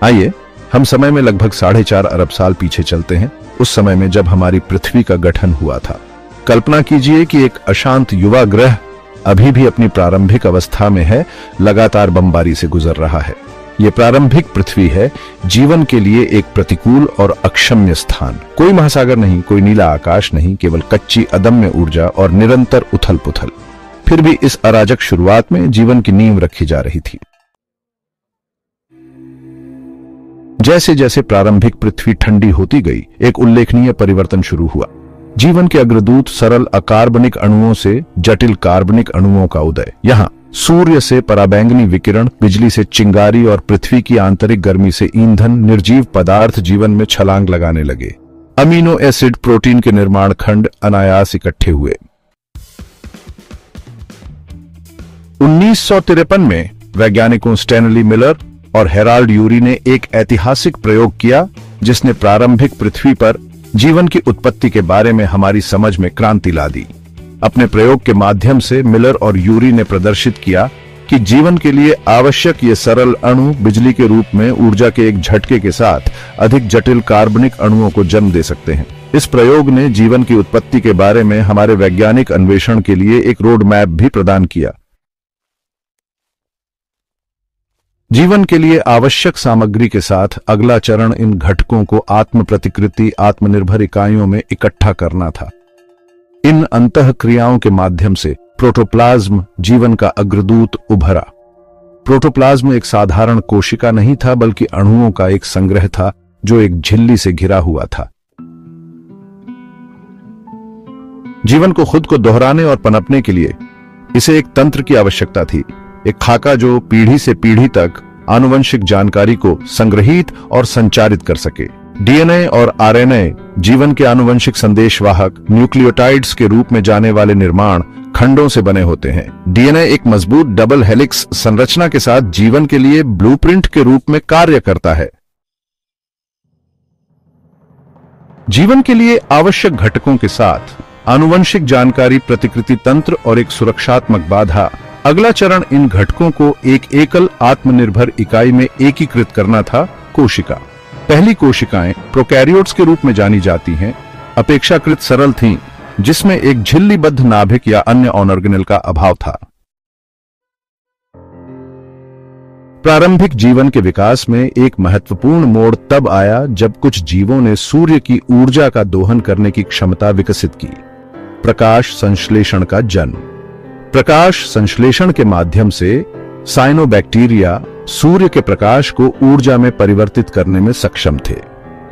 आइए हम समय में लगभग 4.5 अरब साल पीछे चलते हैं, उस समय में जब हमारी पृथ्वी का गठन हुआ था। कल्पना कीजिए कि एक अशांत युवा ग्रह अभी भी अपनी प्रारंभिक अवस्था में है, लगातार बमबारी से गुजर रहा है। यह प्रारंभिक पृथ्वी है, जीवन के लिए एक प्रतिकूल और अक्षम्य स्थान। कोई महासागर नहीं, कोई नीला आकाश नहीं, केवल कच्ची अदम्य ऊर्जा और निरंतर उथल पुथल। फिर भी इस अराजक शुरुआत में जीवन की नींव रखी जा रही थी। जैसे जैसे प्रारंभिक पृथ्वी ठंडी होती गई, एक उल्लेखनीय परिवर्तन शुरू हुआ। जीवन के अग्रदूत सरल अकार्बनिक अणुओं से जटिल कार्बनिक अणुओं का उदय। यहाँ सूर्य से पराबैंगनी विकिरण, बिजली से चिंगारी और पृथ्वी की आंतरिक गर्मी से ईंधन, निर्जीव पदार्थ जीवन में छलांग लगाने लगे। अमीनो एसिड, प्रोटीन के निर्माण खंड अनायास इकट्ठे हुए। 1953 में वैज्ञानिकों स्टैनली मिलर और हेराल्ड यूरी ने एक ऐतिहासिक प्रयोग किया, जिसने प्रारंभिक पृथ्वी पर जीवन की उत्पत्ति के बारे में हमारी समझ में क्रांति ला दी। अपने प्रयोग के माध्यम से मिलर और यूरी ने प्रदर्शित किया कि जीवन के लिए आवश्यक ये सरल अणु बिजली के रूप में ऊर्जा के एक झटके के साथ अधिक जटिल कार्बनिक अणुओं को जन्म दे सकते हैं। इस प्रयोग ने जीवन की उत्पत्ति के बारे में हमारे वैज्ञानिक अन्वेषण के लिए एक रोड मैप भी प्रदान किया। जीवन के लिए आवश्यक सामग्री के साथ अगला चरण इन घटकों को आत्म प्रतिकृति, आत्मनिर्भर इकाइयों में इकट्ठा करना था। इन अंतःक्रियाओं के माध्यम से प्रोटोप्लाज्म जीवन का अग्रदूत उभरा। प्रोटोप्लाज्म एक साधारण कोशिका नहीं था, बल्कि अणुओं का एक संग्रह था जो एक झिल्ली से घिरा हुआ था। जीवन को खुद को दोहराने और पनपने के लिए इसे एक तंत्र की आवश्यकता थी, एक खाका जो पीढ़ी से पीढ़ी तक आनुवंशिक जानकारी को संग्रहित और संचारित कर सके। डीएनए और आरएनए जीवन के आनुवंशिक संदेशवाहक न्यूक्लियोटाइड्स के रूप में जाने वाले निर्माण खंडों से बने होते हैं। डीएनए एक मजबूत डबल हेलिक्स संरचना के साथ जीवन के लिए ब्लूप्रिंट के रूप में कार्य करता है। जीवन के लिए आवश्यक घटकों के साथ आनुवंशिक जानकारी, प्रतिकृति तंत्र और एक सुरक्षात्मक बाधा। अगला चरण इन घटकों को एक एकल आत्मनिर्भर इकाई में एकीकृत करना था, कोशिका। पहली कोशिकाएं प्रोकैरियोट्स के रूप में जानी जाती हैं, अपेक्षाकृत सरल थीं, जिसमें एक झिल्लीबद्ध नाभिक या अन्य ऑर्गेनेल का अभाव था। प्रारंभिक जीवन के विकास में एक महत्वपूर्ण मोड़ तब आया जब कुछ जीवों ने सूर्य की ऊर्जा का दोहन करने की क्षमता विकसित की। प्रकाश संश्लेषण का जन्म। प्रकाश संश्लेषण के माध्यम से साइनोबैक्टीरिया सूर्य के प्रकाश को ऊर्जा में परिवर्तित करने में सक्षम थे,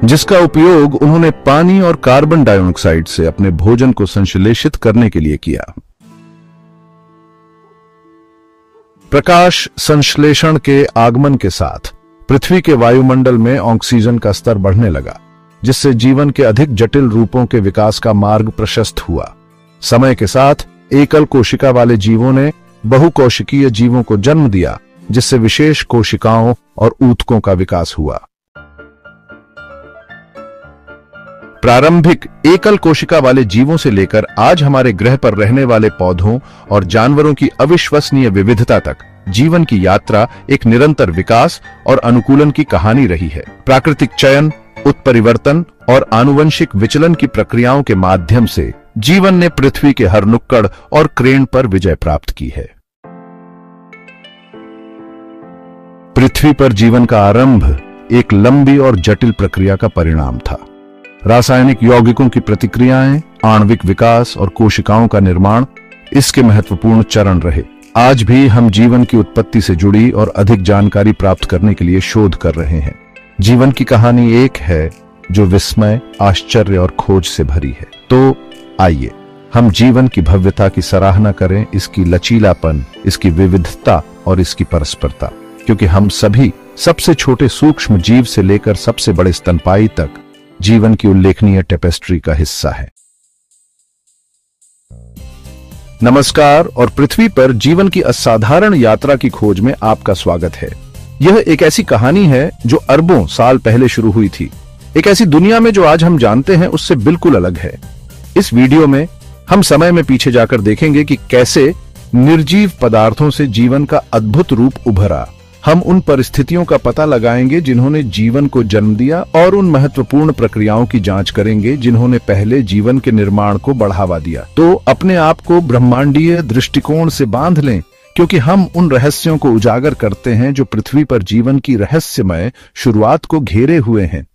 जिसका उपयोग उन्होंने पानी और कार्बन डाइऑक्साइड से अपने भोजन को संश्लेषित करने के लिए किया। प्रकाश संश्लेषण के आगमन के साथ पृथ्वी के वायुमंडल में ऑक्सीजन का स्तर बढ़ने लगा, जिससे जीवन के अधिक जटिल रूपों के विकास का मार्ग प्रशस्त हुआ। समय के साथ एकल कोशिका वाले जीवों ने बहुकोशिकीय जीवों को जन्म दिया, जिससे विशेष कोशिकाओं और ऊतकों का विकास हुआ। प्रारंभिक एकल कोशिका वाले जीवों से लेकर आज हमारे ग्रह पर रहने वाले पौधों और जानवरों की अविश्वसनीय विविधता तक जीवन की यात्रा एक निरंतर विकास और अनुकूलन की कहानी रही है। प्राकृतिक चयन, उत्परिवर्तन और आनुवंशिक विचलन की प्रक्रियाओं के माध्यम से जीवन ने पृथ्वी के हर नुक्कड़ और क्रेन पर विजय प्राप्त की है। पृथ्वी पर जीवन का आरंभ एक लंबी और जटिल प्रक्रिया का परिणाम था। रासायनिक यौगिकों की प्रतिक्रियाएं, आणविक विकास और कोशिकाओं का निर्माण इसके महत्वपूर्ण चरण रहे। आज भी हम जीवन की उत्पत्ति से जुड़ी और अधिक जानकारी प्राप्त करने के लिए शोध कर रहे हैं। जीवन की कहानी एक है जो विस्मय, आश्चर्य और खोज से भरी है। तो आइए हम जीवन की भव्यता की सराहना करें, इसकी लचीलापन, इसकी विविधता और इसकी परस्परता, क्योंकि हम सभी सबसे छोटे सूक्ष्म जीव से लेकर सबसे बड़े स्तनपायी तक जीवन की उल्लेखनीय टेपेस्ट्री का हिस्सा है। नमस्कार और पृथ्वी पर जीवन की असाधारण यात्रा की खोज में आपका स्वागत है। यह एक ऐसी कहानी है जो अरबों साल पहले शुरू हुई थी, एक ऐसी दुनिया में जो आज हम जानते हैं उससे बिल्कुल अलग है। इस वीडियो में हम समय में पीछे जाकर देखेंगे कि कैसे निर्जीव पदार्थों से जीवन का अद्भुत रूप उभरा हम उन परिस्थितियों का पता लगाएंगे जिन्होंने जीवन को जन्म दिया और उन महत्वपूर्ण प्रक्रियाओं की जांच करेंगे जिन्होंने पहले जीवन के निर्माण को बढ़ावा दिया। तो अपने आप को ब्रह्मांडीय दृष्टिकोण से बांध लें, क्योंकि हम उन रहस्यों को उजागर करते हैं जो पृथ्वी पर जीवन की रहस्यमय शुरुआत को घेरे हुए हैं।